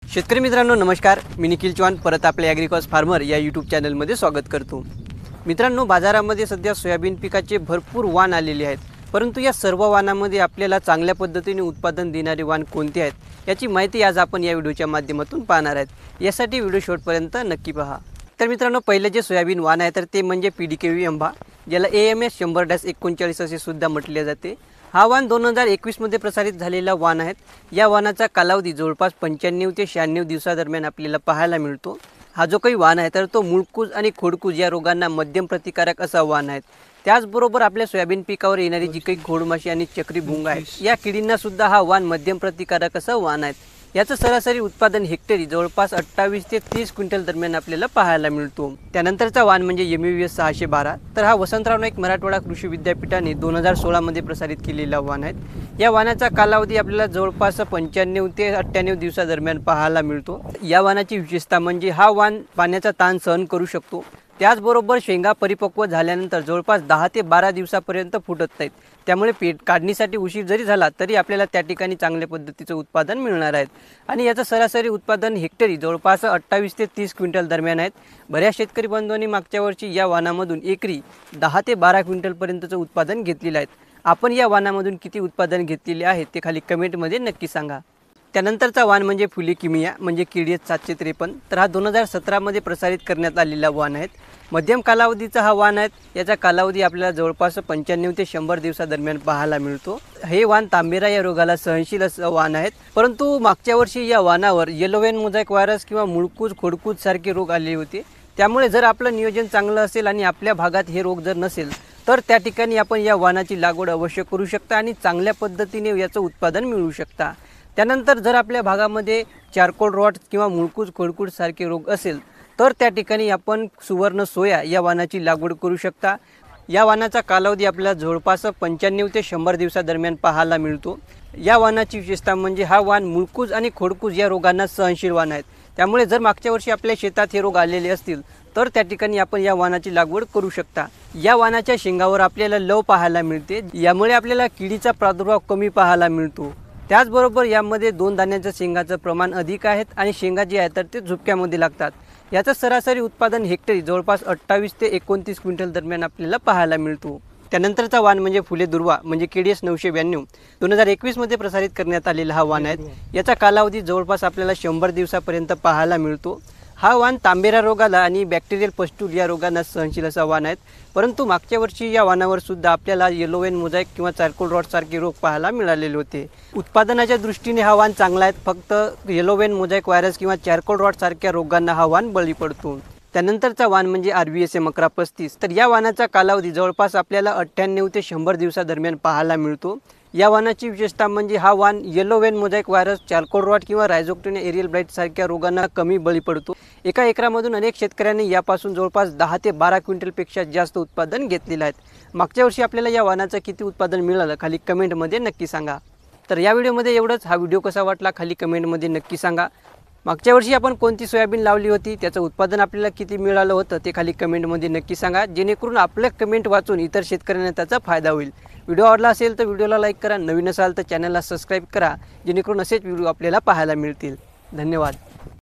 शेतकरी मित्रांनो नमस्कार, मी निखिल चव्हाण परत आपल्या ॲग्रिकॉस फार्मर या यूट्यूब चॅनलमध्ये स्वागत करतो। मित्रांनो, बाजारामध्ये सध्या सोयाबीन पिकाचे भरपूर वाण आलेले आहेत, परंतु या सर्व वाणामध्ये आपल्याला चांगल्या पद्धतीने उत्पादन देणारे वाण कोणते आहेत याची माहिती आज आपण या व्हिडिओच्या माध्यमातून पाहणार आहेत। यासाठी व्हिडिओ शेवटपर्यंत नक्की पहा। तर मित्रांनो, पहिले जे सोयाबीन वाण आहे तर ते म्हणजे PDKV अंबा, ज्याला AMS 100-39 असे सुद्धा म्हटले जाते। हा वाण 2021 मध्ये प्रसारित झालेला वाण आहे। या वाणाचा कालावधी जवळपास 95 ते 96 दिवसादरम्यान आपल्याला पाहायला मिळतो। हा जो काही वाण आहे तर तो मुळकूज आणि खोडकूज या रोगांना मध्यम प्रतिकारक असा वाण आहे। त्याचबरोबर आपल्या सोयाबीन पिकावर येणारी जी काही घोडमाशी आणि चक्री भुंग आहे या किडींना सुद्धा हा वाण मध्यम प्रतिकारक असा वाण आहे। याचं सरासरी उत्पादन हेक्टरी जवळपास 28 ते 30 क्विंटल दरम्यान आपल्याला पाहायला मिळतो। त्यानंतरचा वाण म्हणजे MVS 612, तर हा वसंतराव नाईक मराठवाडा कृषी विद्यापीठाने 2016 मध्ये प्रसारित केलेला वाण आहे। या वाणाचा कालावधी आपल्याला जवळपास 95 ते 98 दिवसादरम्यान पाहायला मिळतो। या वाणाची विशेषता म्हणजे हा वाण पाण्याचा ताण सहन करू शकतो। त्याचबरोबर शेंगा परिपक्व झाल्यानंतर जवळपास 10 ते 12 दिवसापर्यंत फुटत नाहीत, त्यामुळे काढणीसाठी उशीर जरी झाला तरी आपल्याला त्या ठिकाणी चांगल्या पद्धतीचं उत्पादन मिळणार आहे। आणि याचं सरासरी उत्पादन हेक्टरी जवळपास 28 ते 30 क्विंटल दरम्यान आहेत। बऱ्याच शेतकरी बंधूंनी मागच्या वर्षी या वाणामधून एकरी 10 ते 12 क्विंटलपर्यंतचं उत्पादन घेतलेलं आहे। आपण या वाणामधून किती उत्पादन घेतलेले आहे ते खाली कमेंटमध्ये नक्की सांगा। त्यानंतरचा वाण म्हणजे फुलेकिमिया म्हणजे KDH 753, तर हा 2017 मध्ये प्रसारित करण्यात आलेला वाण आहे। मध्यम कालावधीचा हा वाण आहे। याचा कालावधी आपल्याला जवळपास 95 ते 100 दिवसादरम्यान पाहायला मिळतो। हे वाण तांबेरा या रोगाला सहनशील असं वाण आहे, परंतु मागच्या वर्षी या वाणावर येलो वेन मोझॅक व्हायरस किंवा मुळकूज खोडकूज सारखे रोग आले होते। त्यामुळे जर आपलं नियोजन चांगलं असेल आणि आपल्या भागात हे रोग जर नसेल तर त्या ठिकाणी आपण या वाणाची लागवड अवश्य करू शकता आणि चांगल्या पद्धतीने याचं उत्पादन मिळवू शकता। त्यानंतर जर आपल्या भागामध्ये चारकोल रॉट किंवा मुळकूज खोडकूज सारखे रोग असेल तर त्या ठिकाणी आपण सुवर्ण सोया या वाणाची लागवड करू शकता। या वाणाचा कालावधी आपल्याला जवळपास 95 ते 100 दिवसादरम्यान पाहायला मिळतो। या वाणाची विशेषता म्हणजे हा वाण मुळकूज आणि खोडकूज या रोगांना सहनशील वाण आहे। त्यामुळे जर मागच्या वर्षी आपल्या शेतात हे रोग आलेले असतील तर त्या ठिकाणी आपण या वाणाची लागवड करू शकता। या वाणाच्या शेंगावर आपल्याला लव पाहायला मिळते, यामुळे आपल्याला किडीचा प्रादुर्भाव कमी पाहायला मिळतो। त्याचबरोबर यामध्ये 2 दाण्यांच्या शेंगाचं प्रमाण अधिक आहे आणि शेंगा जे आहेत तर ते झुपक्यामध्ये लागतात। याचं सरासरी उत्पादन हेक्टरी जवळपास 28 ते 29 क्विंटल दरम्यान आपल्याला पाहायला मिळतो। त्यानंतरचा वाण म्हणजे फुले दुर्वा म्हणजे KDS 992, 2021 मध्ये प्रसारित करण्यात आलेला हा वाण आहे। याचा कालावधी जवळपास आपल्याला 100 दिवसापर्यंत पाहायला मिळतो। हा वाण तांबेरा रोगाला आणि बॅक्टेरियल पस्टूल या रोगांना सहनशील असा वाण आहे, परंतु मागच्या वर्षी या वाणावर सुद्धा आपल्याला येलो वेन मोझॅक किंवा चारकोल रॉट सारखे रोग पाहायला मिळालेले होते। उत्पादनाच्या दृष्टीने हा वाण चांगला आहे, फक्त येलो वेन मोझॅक व्हायरस किंवा चारकोल रॉट सारख्या रोगांना हा वाण बळी पडतो। त्यानंतरचा वाण म्हणजे RVSM 1135, तर या वाणाचा कालावधी जवळपास आपल्याला 98 ते 100 दिवसादरम्यान पाहायला मिळतो। या वाणाची विशेषता म्हणजे हा वाण yellow vein mosaic virus, charcoal rot किंवा रायझोक्टिनिया एरियल ब्लाइट सारख्या रोगांना कमी बळी पडतो। एका एकरामधून अनेक शेतकऱ्यांनी यापासून जवळपास 10 ते 12 क्विंटलपेक्षा जास्त उत्पादन घेतलेलं आहे। मागच्या वर्षी आपल्याला या वाणाचं किती उत्पादन मिळालं खाली कमेंटमध्ये नक्की सांगा। तर या व्हिडिओमध्ये एवढंच। हा व्हिडिओ कसा वाटला खाली कमेंटमध्ये नक्की सांगा। मागच्या वर्षी आपण कोणती सोयाबीन लावली होती, त्याचं उत्पादन आपल्याला किती मिळालं होतं ते खाली कमेंटमध्ये नक्की सांगा, जेणेकरून आपल्या कमेंट वाचून इतर शेतकऱ्यांना त्याचा फायदा होईल। व्हिडिओ आवडला असेल तर व्हिडिओला लाईक करा, नवीन असाल तर चॅनलला सबस्क्राईब करा, जेणेकरून असेच व्हिडिओ आपल्याला पाहायला मिळतील। धन्यवाद।